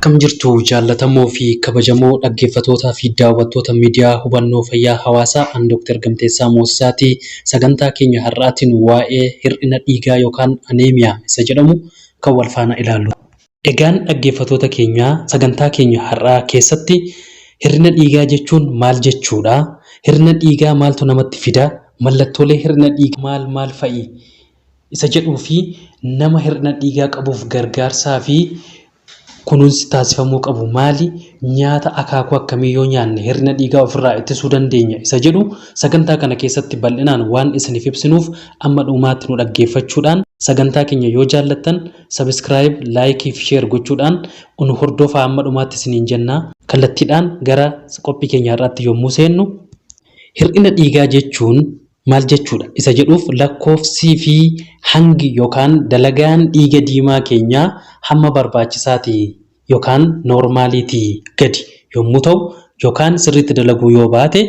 Akkam jirtu jaallatamoo fi kabajamoo dhaggeeffatootaa fi daawwattoota miidiyaa hubannoo fayyaa hawaasaa an Dr. Gamteessaa Moosisaati. Sagantaa keenya har'aatiin waa'ee hir'ina dhiigaa yookaan aneemiyaa isa jedhamu kan wal faana ilaallu. Egaan dhaggeeffatoota keenyaa sagantaa keenya har'aa keessatti hir'ina dhiigaa jechuun maal jechuudha? Hir'ina dhiigaa maaltu namatti fida? Mallattoolee hir'ina dhiigaa maal fa'i? Isa jedhuu fi nama hir'ina dhiigaa qabuuf gargaarsaa fi kunuunsi taasifamuu qabu maali? Nyaata akaakuu akkamii yoo nyaanne hir'ina dhiigaa ofirraa ittisuu dandeenya? Isa jedhu sagantaa kana keessatti bal'inaan waan isiniif ibsinuuf amma dhumaatti nu dhaggeeffachuudhaan sagantaa keenya yoo jaallattan subscribe, like fi share gochuudhaan nu hordofaa amma dhumaatti isiniin jenna. Kallattiidhaan gara qophii keenya irratti yommuu seennu hir'ina dhiigaa jechuun maal jechuudha? Isa jedhuuf lakkoofsii fi hangi yookaan dalagaan dhiiga diimaa keenyaa hamma barbaachisaati yookaan noormaaliitii gadi yommuu ta'u yookaan sirriitti dalaguu yoo baate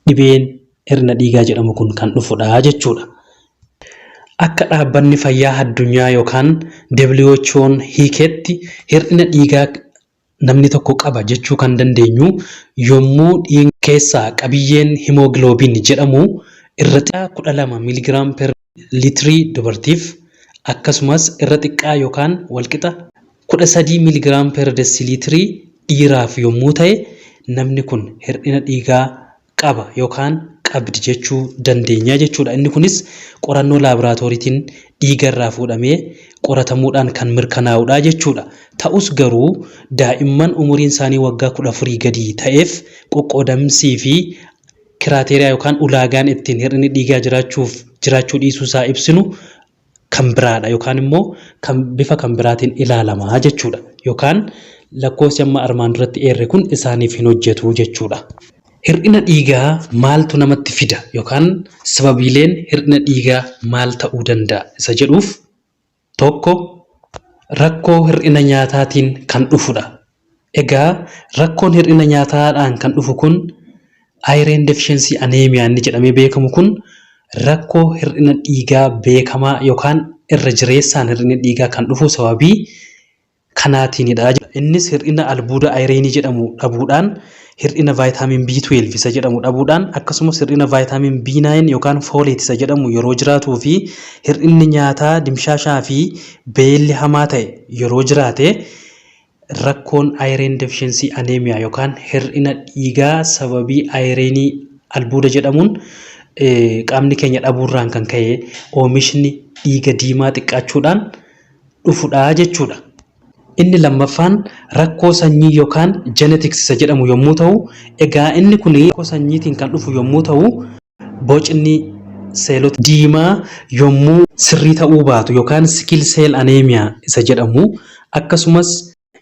dhibeen hir'ina dhiigaa jedhamu kun kan dhufudha jechuudha. Akka dhaabbanni fayyaa addunyaa yookaan WHO'n hiiketti hir'ina dhiigaa namni tokko qaba jechuu kan dandeenyu yommuu dhiiga keessaa qabiyyeen himoogiloobiin jedhamu irra xiqqaa 12 miligiraam per liitirii dubartiif akkasumas irra xiqqaa yookaan walqixa 13 miligiraam per desiliitirii dhiiraaf yommuu ta'e namni kun hir'ina dhiigaa qaba yookaan qabdi jechuu dandeenya jechuudha. Inni kunis qorannoo laaboraatooriitiin dhiiga irraa fuudhamee qoratamuudhaan kan mirkanaa'udha jechuudha. Ta'us garuu daa'imman umuriin isaanii waggaa 14 gadi ta'eef qoqqoodamsii fi kiraateriyaa yookaan ulaagaan ittiin hir'inni dhiigaa jiraachuu dhiisuu isaa ibsinu kan biraadha yookaan immoo bifa kan biraatiin ilaalamaa jechuudha. Yookaan lakkoofsi amma armaan duratti eerre kun isaaniif hin hojjetu jechuudha. Hir'ina dhiigaa maaltu namatti fida yookaan sababiileen hir'ina dhiigaa maal ta'uu danda'a? Isa jedhuuf tokko rakkoo hir'ina nyaataatiin kan dhufudha. Egaa rakkoon hir'ina nyaataadhaan kan dhufu kun iron deficiency anemia inni jedhamee beekamu kun rakkoo hir'ina dhiigaa beekamaa yookaan irra jireessaan hir'ina dhiigaa kan dhufu sababii kanaatiinidha. Innis hir'ina albuuda ayireenii jedhamu dhabuudhaan, hir'ina vaayitaamin B12 isa jedhamu dhabuudhaan, akkasumas hir'ina vaayitaamin B9 yookaan fooleet isa jedhamu yeroo jiraatuu fi hir'inni nyaataa dimshaashaa fi beelli hamaa ta'e yeroo jiraate rakkoon iron deficiency anemia yookaan hir'ina dhiigaa sababii ayireenii albuuda jedhamuun qaamni keenya dhabuurraan kan ka'e oomishni dhiiga diimaa xiqqaachuudhaan dhufudha jechuudha. Inni lammaffaan rakkoo sanyii yookaan genetics isa jedhamu yommuu ta'u, egaa inni kun rakkoo sanyiitiin kan dhufu yommuu ta'u, bocni seelota diimaa yommuu sirrii ta'uu baatu yookaan sickle cell anemia isa jedhamu akkasumas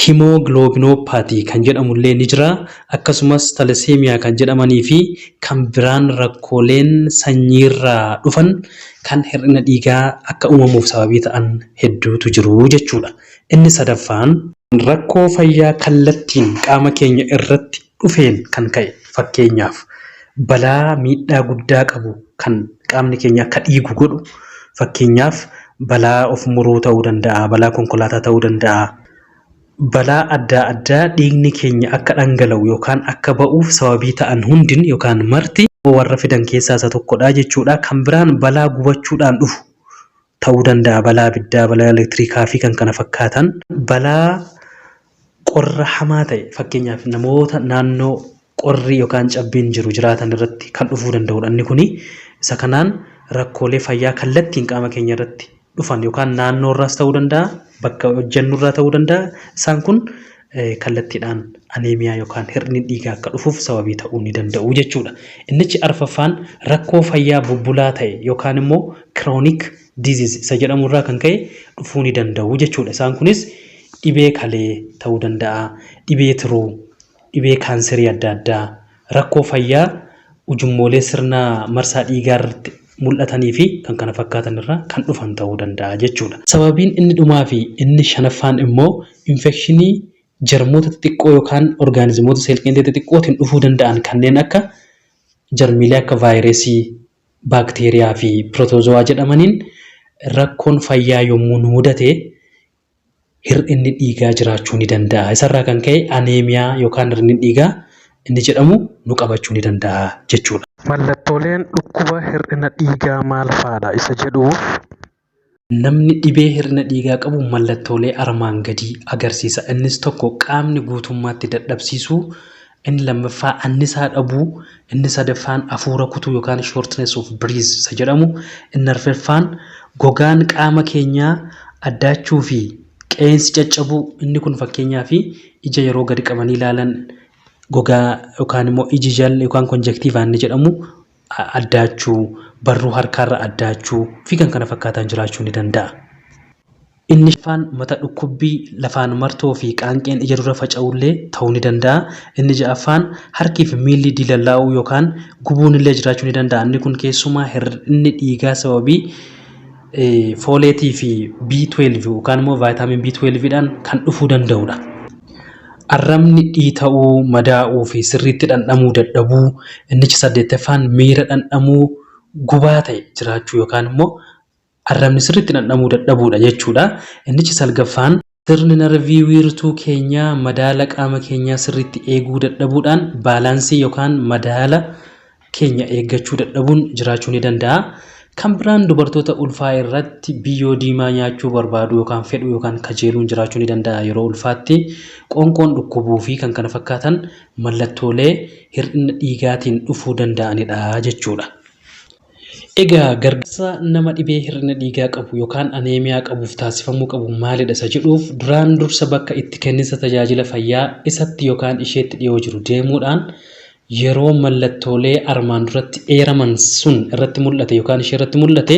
himoogloobinoopatii kan jedhamu illee ni jira. Akkasumas talaseemiyaa kan jedhamanii fi kan biraan rakkooleen sanyiirraa dhufan kan hir'ina dhiigaa akka uumamuuf sababii ta'an hedduutu jiru jechuudha. Inni sadaffaan rakkoo fayyaa kallattiin qaama keenya irratti dhufeen kan ka'e fakkeenyaaf balaa miidhaa guddaa qabu kan qaamni keenya akka dhiigu godhu fakkeenyaaf balaa of muruu ta'uu danda'a, balaa konkolaataa ta'uu danda'a. Balaa adda addaa dhiigni keenya akka dhangala'u yookaan akka ba'uuf sababii ta'an hundin yookaan marti warra fidan keessaa isa tokkodha jechuudha. Kan biraan balaa gubachuudhaan dhufu ta'uu danda'a, balaa ibiddaa, balaa elektirikaa fi kan kana fakkaatan. Balaa qorra hamaa ta'e fakkeenyaaf namoota naannoo qorri yookaan cabbiin jiru jiraatan irratti kan dhufuu danda'udha. Inni kuni isa kanaan rakkoolee fayyaa kallattiin qaama keenya irratti dhufan yookaan naannoo irraas ta'uu danda'a, bakka hojjennu irraa ta'uu danda'a. Isaan kun kallattiidhaan aneemiyaa yookaan hir'inni dhiigaa akka dhufuuf sababii ta'uu ni danda'u jechuudha. Innichi arfaffaan rakkoo fayyaa bubbulaa ta'e yookaan immoo chronic disease isa jedhamu irraa kan ka'e dhufuu ni danda'u jechuudha. Isaan kunis dhibee kalee ta'uu danda'a, dhibee tiruu, dhibee kaanserii adda addaa, rakkoo fayyaa ujummoolee sirna marsaa dhiigaa irratti mul'atanii fi kan kana fakkaatan irraa kan dhufan ta'uu danda'a jechuudha. Sababiin inni dhumaa fi inni shanaffaan immoo infekshinii jarmoota xixiqqoo yookaan orgaanizimoota seelqeentii xixiqqootiin dhufuu danda'an kanneen akka jarmiilee akka vaayirasii, baakteeriyaa fi pirootozoaa jedhamaniin rakkoon fayyaa yommuu nu mudate hir'inni dhiigaa jiraachuu ni danda'a. Isarraa kan ka'e aneemiyaa yookaan hir'inni dhiigaa inni jedhamu nu qabachuu ni danda'a jechuudha. Mallattooleen dhukkuba hir'ina dhiigaa maal fa'aadha isa jedhuuf namni dhibee hir'ina dhiigaa qabu mallattoolee armaan gadii agarsiisa. Innis tokko qaamni guutummaatti dadhabsiisuu, inni lammaffaa annisaa dhabuu, inni sadaffaan hafuura kutuu yookaan shortness of breath isa jedhamu, inni arfaffaan gogaan qaama keenyaa addaachuu fi qeensi caccabuu. Inni kun fakkeenyaaf ija yeroo gadi qabanii ilaalan gogaa yookaan immoo iji jalli yookaan konjektiivaa inni jedhamu addaachuu, barruu harkaarra addaachuu fi kan kana fakkaatan jiraachuu ni danda'a. Inni shanaffaan mata dhukkubbii lafaan martoo fi qaanqeen ija dura faca'ullee ta'uu ni danda'a. Inni ja'affaan harkii fi miilli dilallaa'uu yookaan gubuun illee jiraachuu ni danda'a. Inni kun keessumaa hir'inni dhiigaa sababii fooleetii fi B12 yookaan immoo vaayitaamin B12 dhaan kan dhufuu danda'udha. Arrabni dhiita'uu, madaa'uu fi sirriitti dhandhamuu dadhabuu. Inni saddeettaffaan miira dhandhamuu gubaa ta'e jiraachuu yookaan immoo arrabni sirriitti dhandhamuu dadhabuudha jechuudha. Inni salgaffaan sirni narvii wiirtuu keenyaa madaala qaama keenyaa sirriitti eeguu dadhabuudhaan baalaansii yookaan madaala keenya eeggachuu dadhabuun jiraachuu ni danda'a. Kan biraan dubartoota ulfaa irratti biyyoo diimaa nyaachuu barbaadu yookaan fedhu yookaan kajeeluun jiraachuu ni danda'a. Yeroo ulfaatti qoonqoon dhukkubuu fi kan kana fakkaatan mallattoolee hir'ina dhiigaatiin dhufuu danda'anidha jechuudha. Egaa gargaarsa nama dhibee hir'ina dhiigaa qabu yookaan aneemiyaa qabuuf taasifamuu qabu maalidha isa jedhuuf duraan dursa bakka itti kenniinsa tajaajila fayyaa isatti yookaan isheetti dhiyoo jiru deemuudhaan yeroo mallattoolee armaan duratti eeraman sun irratti mul'ate yookaan ishee irratti mul'ate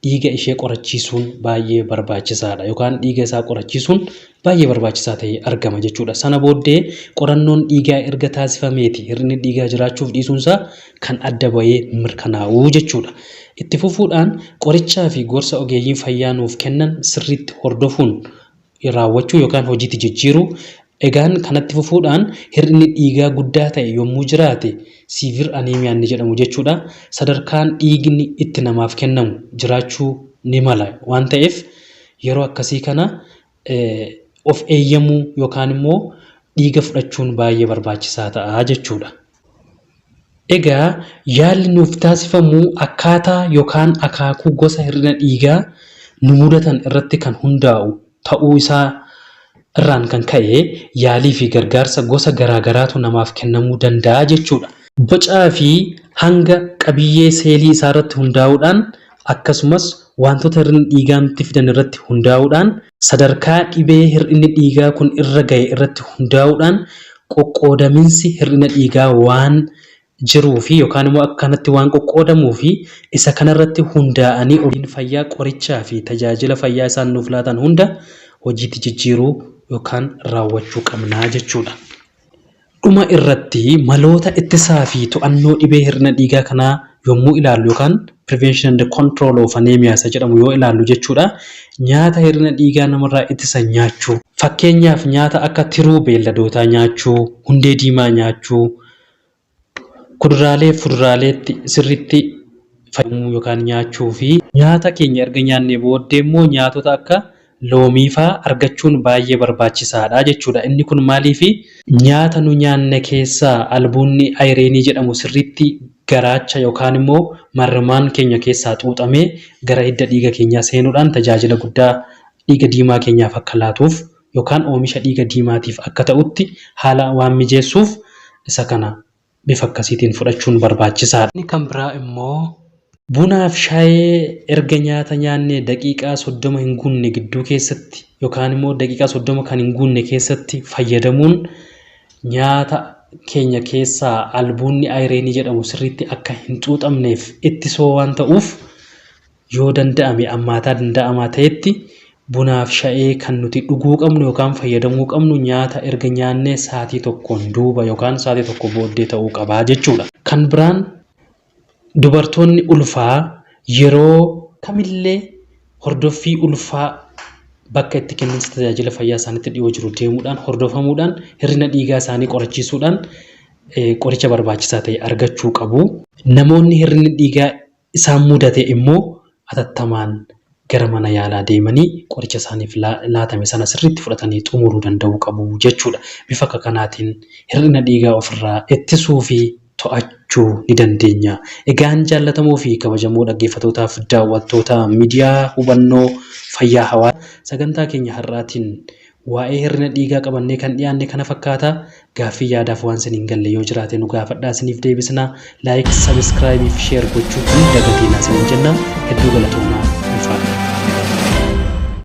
dhiiga ishee qorachiisuun baay'ee barbaachisaadha yookaan dhiiga isaa qorachiisuun baay'ee barbaachisaa ta'ee argama jechuudha. Sana booddee qorannoon dhiigaa erga taasifameeti hir'inni dhiigaa jiraachuuf dhiisuunsaa kan adda bahee mirkanaa'u jechuudha. Itti fufuudhaan qorichaa fi gorsa ogeeyyiin fayyaa nuuf kennan sirriitti hordofuun raawwachuu yookaan hojiitti jijjiiruu. Egaan kanatti fufuudhaan hir'inni dhiigaa guddaa ta'e yommuu jiraate siivir aneemiyaan ni jedhamu jechuudha. Sadarkaan dhiigni itti namaaf kennamu jiraachuu ni mala waan ta'eef yeroo akkasii kana of eeyyamuu yookaan immoo dhiiga fudhachuun baay'ee barbaachisaa ta'a jechuudha. Egaa yaalli nuuf taasifamu akkaataa yookaan akaakuu gosa hir'ina dhiigaa nu mudatan irratti kan hundaa'u ta'uu isaa irraan kan ka'e yaalii fi gargaarsa gosa garaagaraatu namaaf kennamuu danda'a jechuudha. Bocaa fi hanga qabiyyee seelii isaa irratti hundaa'uudhaan akkasumas wantoota hir'inni dhiigaa nutti fidan irratti hundaa'uudhaan sadarkaa dhibee hir'inni dhiigaa kun irra ga'e irratti hundaa'uudhaan qoqqoodaminsi hir'ina dhiigaa waan jiruu fi yookaan immoo akkanatti waan qoqqoodamuu fi isa kanarratti hundaa'anii ogeeyyiin fayyaa qorichaa fi tajaajila fayyaa isaan nuuf laatan hunda hojiitti jijjiiruu yookaan raawwachuu qabnaa jechuudha. Dhuma irratti maloota ittisaa fi to'annoo dhibee hir'ina dhiigaa kanaa yommuu ilaallu yookaan prevention and control of anemia isa jedhamu yoo ilaallu jechuudha. Nyaata hir'ina dhiigaa namarraa ittisa nyaachuu. Fakkeenyaaf nyaata akka tiruu beelladootaa nyaachuu, hundee diimaa nyaachuu, kuduraalee fi fuduraaleetti sirriitti fayyadamuu yookaan nyaachuu fi nyaata keenya erga nyaannee booddee immoo nyaatota akka loomii fa'aa argachuun baay'ee barbaachisaadha jechuudha. Inni kun maaliifi nyaata nu nyaanne keessaa albuunni ayireenii jedhamu sirriitti garaacha yookaan immoo marmaan keenya keessaa xuuxamee gara hidda dhiiga keenyaa seenuudhaan tajaajila guddaa dhiiga diimaa keenyaaf akka laatuuf yookaan oomisha dhiiga diimaatiif akka ta'utti haala waan mijeessuuf isa kana bifa akkasiitiin fudhachuun barbaachisaadha. Inni kan biraa immoo bunaaf shaayee erga nyaata nyaannee daqiiqaa 30 hin guunne gidduu keessatti yookaan immoo daqiiqaa 30 kan hin guunne keessatti fayyadamuun nyaata keenya keessaa albuunni ayireenii jedhamu sirriitti akka hin xuuxamneef ittisoo waan ta'uuf yoo danda'ame ammaataa danda'amaa ta'etti bunaaf shaayee kan nuti dhuguu qabnu yookaan fayyadamuu qabnu nyaata erga nyaannee sa'aatii tokkoon duuba yookaan sa'aatii tokko booddee ta'uu qabaa jechuudha. Kan biraan dubartoonni ulfaa yeroo kamillee hordoffii ulfaa bakka itti kenniinsa tajaajila fayyaa isaaniitti dhiyoo jiru deemuudhaan hordofamuudhaan hir'ina dhiigaa isaanii qorachiisuudhaan qoricha barbaachisaa ta'e argachuu qabu. Namoonni hir'inni dhiigaa isaan mudate immoo atattamaan gara mana yaalaa deemanii qoricha isaaniif laatame sana sirriitti fudhatanii xumuruu danda'uu qabu jechuudha. Bifa kanaatiin hir'ina dhiigaa ofirraa ittisuu fi to'achuu ni dandeenya. Egaan jaallatamoo fi kabajamoo dhaggeeffattootaaf daawwattoota miidiyaa hubannoo fayyaa hawaasaa sagantaa keenya har'aatiin waa'ee hir'ina dhiigaa qabannee kan dhiyaanne kana fakkaata. Gaaffii yaadaaf waan isiniin galle yoo jiraate nu gaafadhaa, isiniif deebisna. Laayik, sabiskiraayibii fi sheer gochuu hin dagatinaa isiniin jenna. Hedduu galatoomaa.